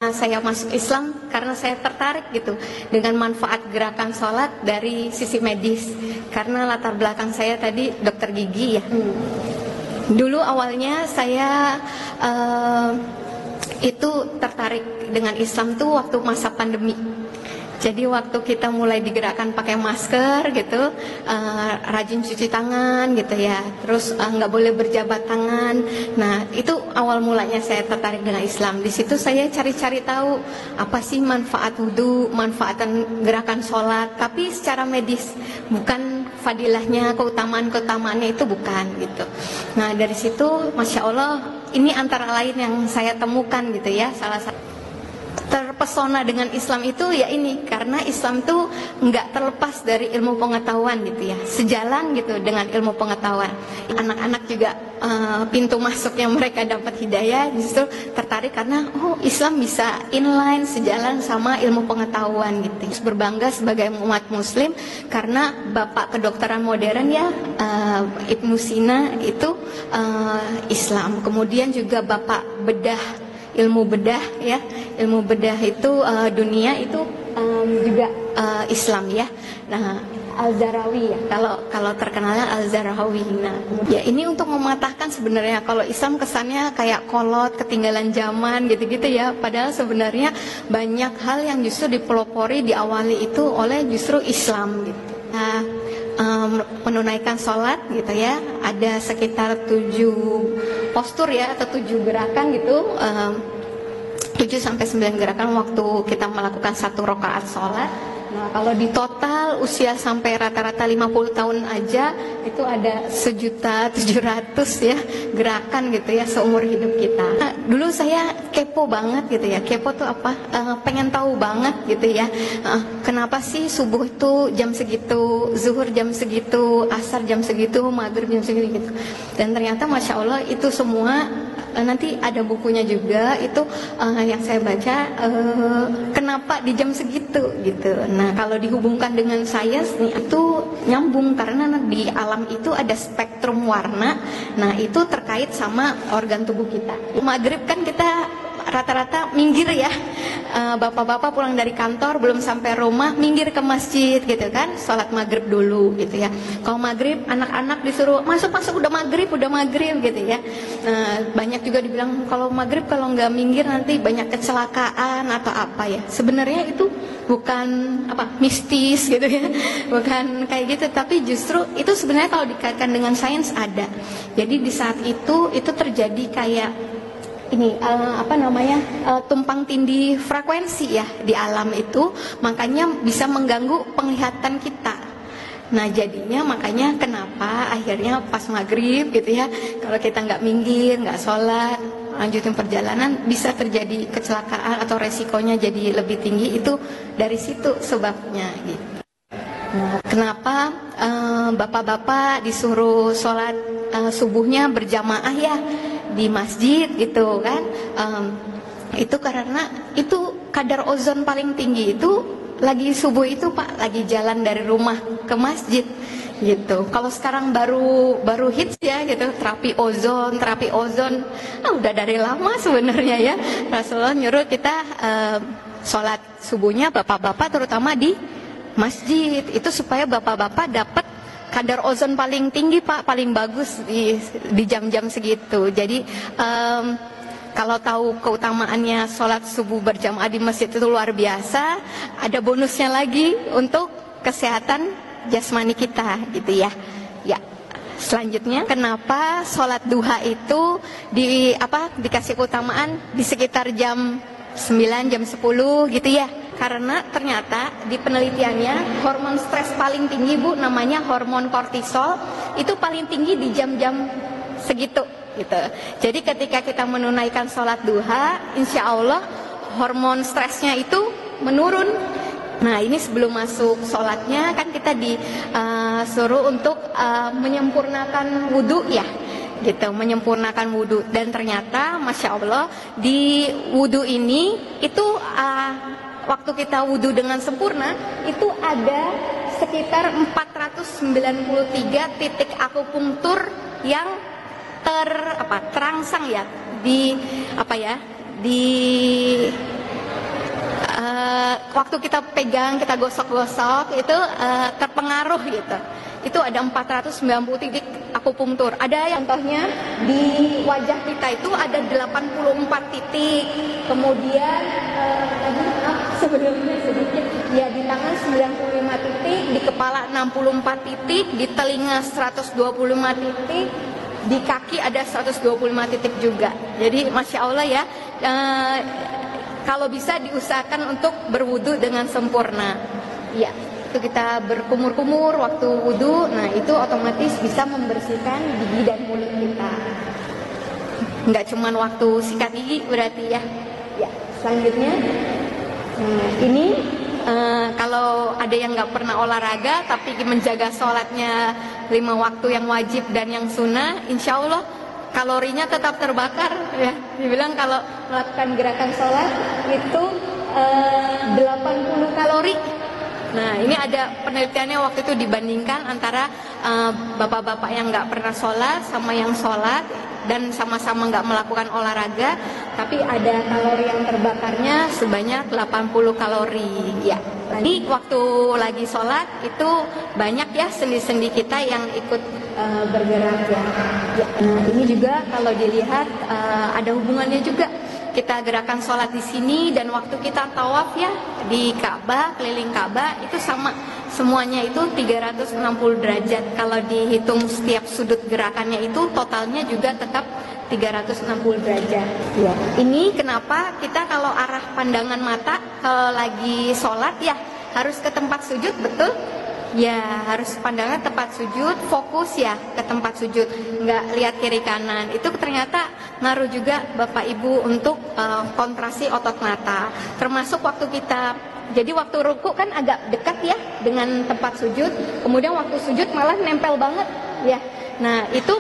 Saya masuk Islam karena saya tertarik gitu dengan manfaat gerakan sholat dari sisi medis. Karena latar belakang saya tadi dokter gigi ya. Dulu awalnya saya itu tertarik dengan Islam tuh waktu masa pandemi. Jadi waktu kita mulai digerakkan pakai masker gitu, rajin cuci tangan gitu ya, terus nggak boleh berjabat tangan. Nah itu awal mulanya saya tertarik dengan Islam. Di situ saya cari-cari tahu apa sih manfaat wudhu, manfaatan gerakan sholat, tapi secara medis, bukan fadilahnya, keutamaannya itu bukan gitu. Nah dari situ, masya Allah, ini antara lain yang saya temukan gitu ya, salah satu terpesona dengan Islam itu ya ini, karena Islam tuh nggak terlepas dari ilmu pengetahuan gitu ya, sejalan gitu dengan ilmu pengetahuan. Anak-anak juga pintu masuknya mereka dapat hidayah justru tertarik karena Islam bisa inline, sejalan sama ilmu pengetahuan gitu. Berbangga sebagai umat muslim karena bapak kedokteran modern ya, Ibnu Sina itu Islam. Kemudian juga bapak ilmu bedah ya, ilmu bedah itu dunia itu juga Islam ya. Nah Al-Zarawi ya, kalau terkenalnya Al-Zarawi. Nah ya ini untuk mematahkan sebenarnya kalau Islam kesannya kayak kolot, ketinggalan zaman gitu-gitu ya, padahal sebenarnya banyak hal yang justru dipelopori, diawali itu oleh justru Islam gitu. Nah menunaikan sholat gitu ya, ada sekitar 7 postur ya, atau 7 gerakan gitu, 7-9 gerakan waktu kita melakukan 1 rakaat sholat. Nah kalau di total usia sampai rata-rata 50 tahun aja itu ada 1.700.000 ya gerakan gitu ya seumur hidup kita. Nah, dulu saya kepo banget gitu ya. Kepo tuh apa? Pengen tahu banget gitu ya. Kenapa sih subuh itu jam segitu, zuhur jam segitu, asar jam segitu, maghrib jam segitu gitu. Dan ternyata masya Allah itu semua nanti ada bukunya juga itu yang saya baca, kenapa di jam segitu gitu. Nah kalau dihubungkan dengan sains nih itu nyambung, karena di alam itu ada spektrum warna. Nah itu terkait sama organ tubuh kita. Maghrib kan kita rata-rata minggir ya, bapak-bapak pulang dari kantor belum sampai rumah minggir ke masjid gitu kan, sholat maghrib dulu gitu ya. Kalau maghrib anak-anak disuruh masuk udah maghrib gitu ya. Banyak juga dibilang kalau maghrib kalau nggak minggir nanti banyak kecelakaan atau apa ya. Sebenarnya itu bukan mistis gitu ya, bukan kayak gitu, tapi justru itu sebenarnya kalau dikaitkan dengan sains ada. Jadi di saat itu terjadi kayak ini tumpang tindih frekuensi ya di alam itu, makanya bisa mengganggu penglihatan kita. Nah jadinya makanya kenapa akhirnya pas maghrib gitu ya, kalau kita nggak minggir, nggak sholat, lanjutin perjalanan, bisa terjadi kecelakaan atau resikonya jadi lebih tinggi. Itu dari situ sebabnya gitu. Nah, kenapa bapak-bapak disuruh sholat subuhnya berjamaah ya di masjid gitu kan? Itu karena itu kadar ozon paling tinggi itu lagi subuh itu Pak, lagi jalan dari rumah ke masjid gitu. Kalau sekarang baru hits ya gitu, terapi ozon, udah dari lama sebenarnya ya. Rasulullah nyuruh kita sholat subuhnya bapak-bapak terutama di masjid itu supaya bapak-bapak dapat kadar ozon paling tinggi Pak, paling bagus di jam-jam segitu. Jadi kalau tahu keutamaannya sholat subuh berjamaah di masjid itu luar biasa, ada bonusnya lagi untuk kesehatan jasmani kita gitu ya. Ya. Selanjutnya, kenapa sholat duha itu dikasih keutamaan di sekitar jam 9, jam 10 gitu ya? Karena ternyata di penelitiannya hormon stres paling tinggi Bu, namanya hormon kortisol, itu paling tinggi di jam-jam segitu gitu. Jadi ketika kita menunaikan sholat duha, insya Allah hormon stresnya itu menurun. Nah ini sebelum masuk sholatnya kan kita disuruh untuk menyempurnakan wudhu ya gitu, menyempurnakan wudhu. Dan ternyata masya Allah di wudhu ini itu waktu kita wudhu dengan sempurna itu ada sekitar 493 titik akupunktur yang terangsang ya di waktu kita pegang, kita gosok-gosok itu terpengaruh gitu. Itu ada 490 titik akupunktur. Ada yang contohnya di wajah kita itu ada 84 titik. Kemudian sebelumnya sedikit ya, di tangan 95 titik, di kepala 64 titik, di telinga 125 titik, di kaki ada 125 titik juga. Jadi Masya Allah ya, kalau bisa diusahakan untuk berwudu dengan sempurna. Ya, itu kita berkumur-kumur waktu wudu, nah itu otomatis bisa membersihkan gigi dan mulut kita. Nggak cuman waktu sikat gigi berarti ya. Ya, selanjutnya, ini kalau ada yang nggak pernah olahraga tapi menjaga sholatnya 5 waktu yang wajib dan yang sunnah, insya Allah kalorinya tetap terbakar ya. Dibilang kalau melakukan gerakan sholat itu 80 kalori. Nah, ini ada penelitiannya waktu itu dibandingkan antara bapak-bapak yang nggak pernah sholat sama yang sholat dan sama-sama nggak melakukan olahraga, tapi ada kalori yang terbakarnya sebanyak 80 kalori. Ya, ini waktu lagi sholat itu banyak ya sendi-sendi kita yang ikut bergerak ya. Ya, nah ini juga kalau dilihat ada hubungannya juga. Kita gerakan sholat di sini dan waktu kita tawaf ya di Ka'bah, keliling Ka'bah itu sama, semuanya itu 360 derajat. Kalau dihitung setiap sudut gerakannya itu totalnya juga tetap 360 derajat. Ya. Ini kenapa kita kalau arah pandangan mata kalau lagi sholat ya harus ke tempat sujud, betul? Ya, harus pandangan tempat sujud, fokus ya ke tempat sujud, nggak lihat kiri kanan. Itu ternyata ngaruh juga Bapak Ibu untuk kontraksi otot mata. Termasuk waktu kita, jadi waktu ruku kan agak dekat ya dengan tempat sujud, kemudian waktu sujud malah nempel banget ya. Nah itu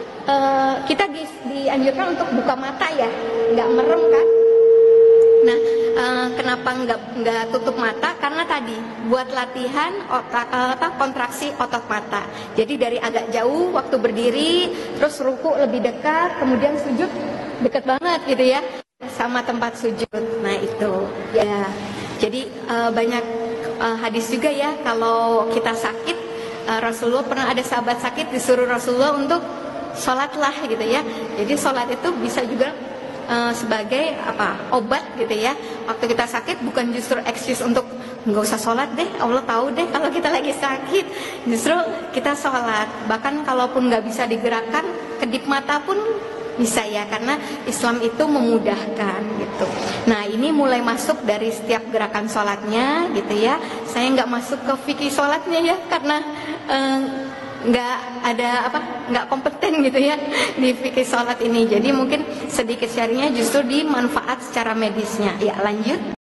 kita dianjurkan untuk buka mata ya, nggak merem kan. Nah, kenapa nggak tutup mata? Karena tadi buat latihan kontraksi otot mata. Jadi dari agak jauh waktu berdiri, terus ruku lebih dekat, kemudian sujud dekat banget gitu ya sama tempat sujud. Nah itu ya. Jadi banyak hadis juga ya kalau kita sakit, Rasulullah pernah ada sahabat sakit disuruh Rasulullah untuk sholatlah gitu ya. Jadi sholat itu bisa juga sebagai obat gitu ya. Waktu kita sakit bukan justru excuse untuk nggak usah sholat deh, Allah tahu deh kalau kita lagi sakit. Justru kita sholat, bahkan kalaupun nggak bisa digerakkan, kedip mata pun bisa ya, karena Islam itu memudahkan gitu. Nah ini mulai masuk dari setiap gerakan sholatnya gitu ya. Saya nggak masuk ke fikih sholatnya ya, karena nggak ada nggak kompeten gitu ya di fikih sholat ini. Jadi mungkin sedikit sharingnya justru di manfaat secara medisnya. Ya lanjut.